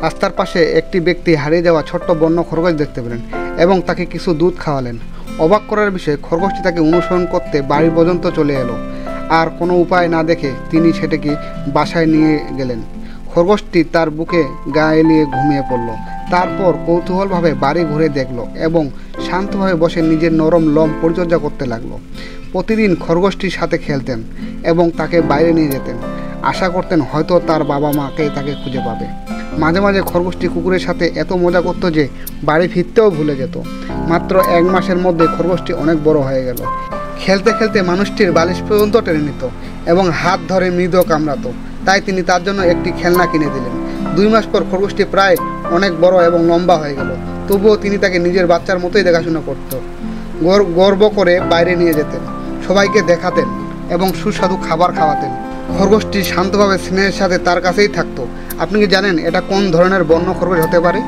রাস্তার পাশে একটি ব্যক্তি হারিয়ে যাওয়া ছোট্ট বন্য খরগোশ দেখতে পেলেন এবং তাকে কিছু দুধ খাওয়ালেন। অবাক করার বিষয়, খরগোশটি তাকে অনুসরণ করতে বাড়ি পর্যন্ত চলে এলো, আর কোনো উপায় না দেখে তিনি সেটাকে বাসায় নিয়ে গেলেন। খরগোশটি তার বুকে গা এলিয়ে ঘুমিয়ে পড়ল। তারপর কৌতূহলভাবে বাড়ি ঘুরে দেখল এবং শান্তভাবে বসে নিজের নরম লোম পরিচর্যা করতে লাগলো। প্রতিদিন খরগোশটির সাথে খেলতেন এবং তাকে বাইরে নিয়ে যেতেন। আশা করতেন হয়তো তার বাবা মাকে তাকে খুঁজে পাবে। মাঝে মাঝে খরগোশটি কুকুরের সাথে এত মজা করত যে বাড়ি ফিরতেও ভুলে যেত। মাত্র 1 মাসের মধ্যে খরগোশটি অনেক বড় হয়ে গেল। খেলতে খেলতে মানুষটির বালিশ পর্যন্ত টেনে নিত এবং হাত ধরে মৃদু কামড়াতো। তাই তিনি তার জন্য একটি খেলনা কিনে দিলেন। 2 মাস পর খরগোশটি প্রায় অনেক বড় এবং লম্বা হয়ে গেল। তবুও তিনি তাকে নিজের বাচ্চার মতোই দেখাশোনা করত। গর্ব করে বাইরে নিয়ে যেতেন, সবাইকে দেখাতেন এবং সুস্বাদু খাবার খাওয়াতেন। খরগোশটি শান্তভাবে স্নেহের সাথে তার কাছেই থাকতো। আপনি কি জানেন এটা কোন ধরনের বন্য খরগোশ হতে পারে?